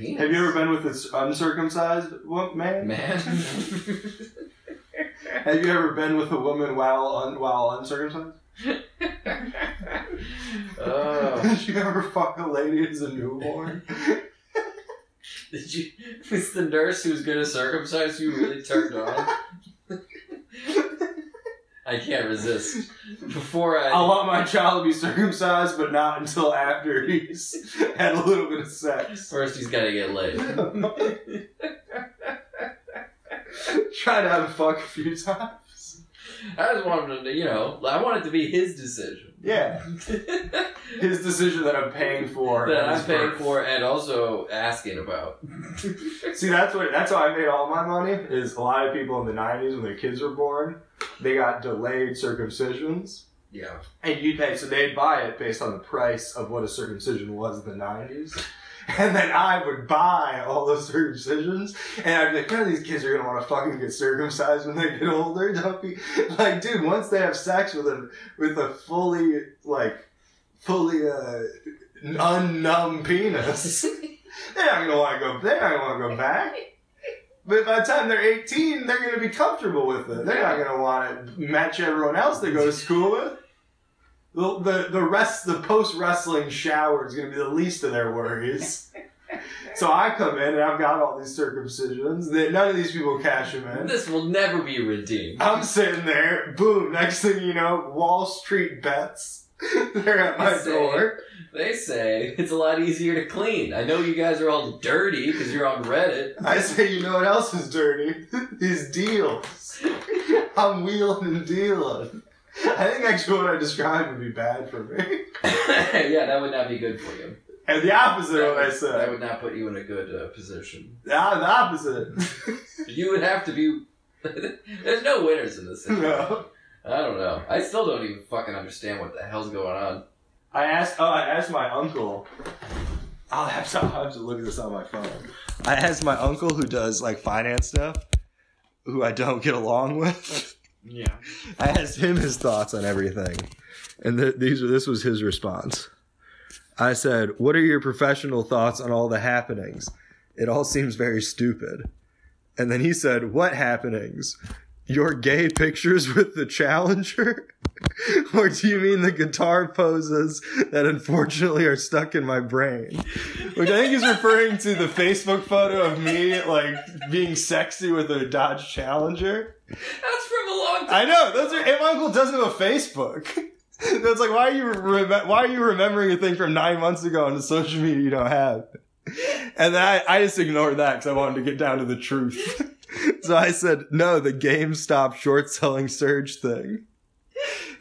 penis. Have you ever been with this uncircumcised man? Have you ever been with a woman while uncircumcised? Did you ever fuck a lady as a newborn? Did you? Was the nurse who was gonna circumcise you really turned on? I can't resist. I want my child to be circumcised, but not until after he's had a little bit of sex. First, he's gotta get laid. Try to have a fuck a few times. I just wanted to, I want it to be his decision. Yeah. His decision that I'm paying for. That I'm paying for and also asking about. See, that's how I made all my money, is a lot of people in the 90s when their kids were born, they got delayed circumcisions. Yeah. And so they'd buy it based on the price of what a circumcision was in the 90s. And then I would buy all those circumcisions, and I'd be like, none of these kids are going to want to fucking get circumcised when they get older. Don't be like, dude, once they have sex with a fully unnumb penis, they're not going to want to go back. But by the time they're 18, they're going to be comfortable with it. They're not going to want to match everyone else they go to school with. The post-wrestling shower is going to be the least of their worries. So I come in and I've got all these circumcisions. None of these people cash them in. This will never be redeemed. I'm sitting there, boom, next thing you know, wallstreetbets. They're at my door. They say it's a lot easier to clean. I know you guys are all dirty because you're on Reddit. I say, you know what else is dirty? These deals. I'm wheeling and dealing. I think actually what I described would be bad for me. Yeah, that would not be good for you. And the opposite of what I said. That would not put you in a good position. Yeah, the opposite. You would have to be... There's no winners in this situation. No. I don't know. I still don't even fucking understand what the hell's going on. I asked my uncle. I'll have to look at this on my phone. I asked my uncle who does like finance stuff, who I don't get along with. Yeah. I asked him his thoughts on everything, and this was his response. I said, "What are your professional thoughts on all the happenings? It all seems very stupid." And then he said, "What happenings? Your gay pictures with the challenger? Or do you mean the guitar poses that unfortunately are stuck in my brain?" Which I think is referring to the Facebook photo of me, like, being sexy with a Dodge Challenger. That's from a long time. I know. If my uncle doesn't have a Facebook. That's like, why are you remembering a thing from 9 months ago on the social media you don't have? And then I just ignored that because I wanted to get down to the truth. So I said, no, the GameStop short selling surge thing.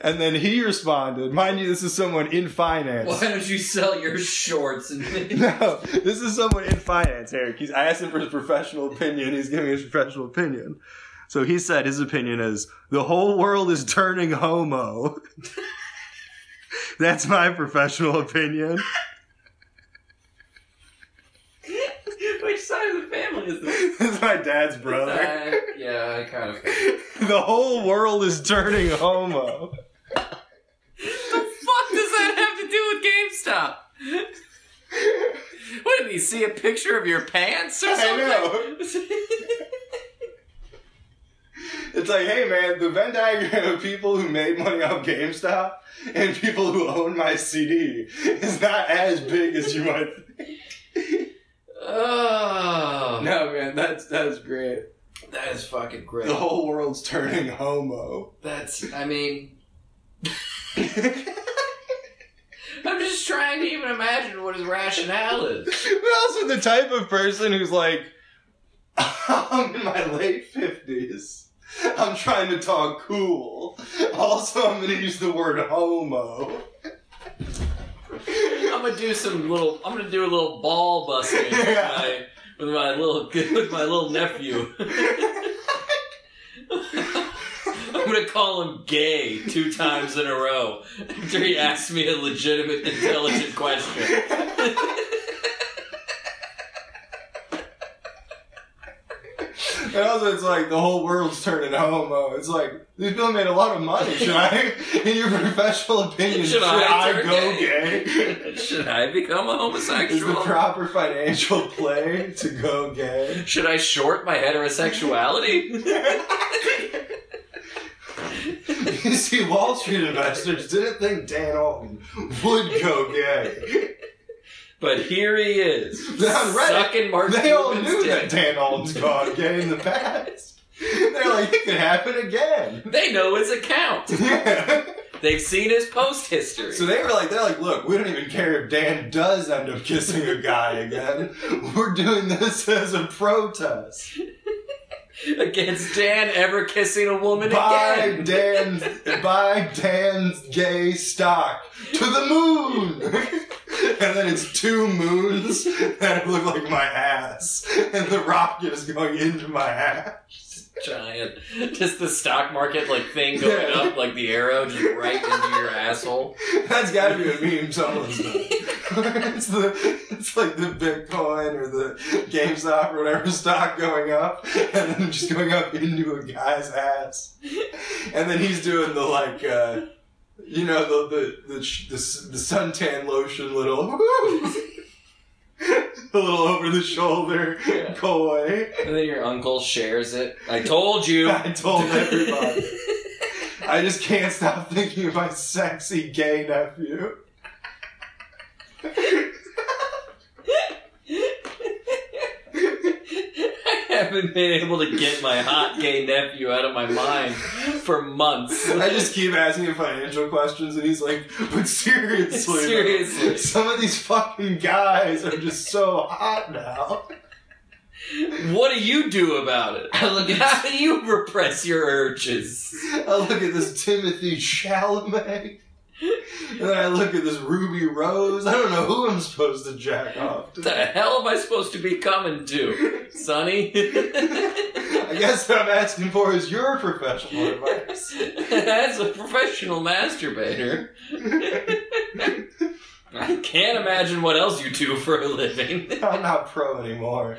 And then he responded, mind you, this is someone in finance. Why don't you sell your shorts? No, this is someone in finance, Eric. I asked him for his professional opinion. He's giving his professional opinion. So he said his opinion is, the whole world is turning homo. That's my professional opinion. Which side of the family is this? This is my dad's brother. Yeah, I kind of. The whole world is turning homo. The fuck does that have to do with GameStop? What, did he see a picture of your pants or something? I know. It's like, hey man, the Venn diagram of people who made money off GameStop and people who own my CD is not as big as you might think. Oh. No, man, that's great. That is fucking great. The whole world's turning homo. I mean... I'm just trying to even imagine what his rationale is. But also the type of person who's like, I'm in my late 50s. I'm trying to talk cool. Also, I'm going to use the word homo. I'm gonna do a little ball busting with my little nephew. I'm gonna call him gay 2 times in a row after he asks me a legitimate, intelligent question. And also, it's like the whole world's turning homo. It's like, these people made a lot of money. Should I, in your professional opinion, should I go gay? Should I become a homosexual? Is the proper financial play to go gay? Should I short my heterosexuality? You see, Wall Street investors didn't think Dan Alton would go gay. But here he is, sucking Mark They all Cuban's knew dick. that Dan Alton's gone gay in the past. They're like, it could happen again. They know his account. Yeah. They've seen his post history. So they're like, look, we don't even care if Dan does end up kissing a guy again. We're doing this as a protest. Against Dan ever kissing a woman again. Buy Dan's gay stock to the moon. And then it's 2 moons that look like my ass. And the rocket is going into my ass. Giant. Just the stock market thing going up like the arrow just right into your asshole. That's gotta be a meme someone's done. It's like the Bitcoin or the GameStop or whatever stock going up and then just going up into a guy's ass. And then he's doing the the suntan lotion little a little over the shoulder coy. And then your uncle shares it. I told you. I told everybody. I just can't stop thinking of my sexy gay nephew. I haven't been able to get my hot gay nephew out of my mind for months. I just keep asking him financial questions and he's like, but seriously, some of these fucking guys are just so hot now. What do you do about it? How do you repress your urges? I look at this Timothy Chalamet. And then I look at this Ruby Rose. I don't know who I'm supposed to jack off to. What the hell am I supposed to be coming to, Sonny? I guess what I'm asking for is your professional advice. As a professional masturbator, I can't imagine what else you do for a living. I'm not pro anymore.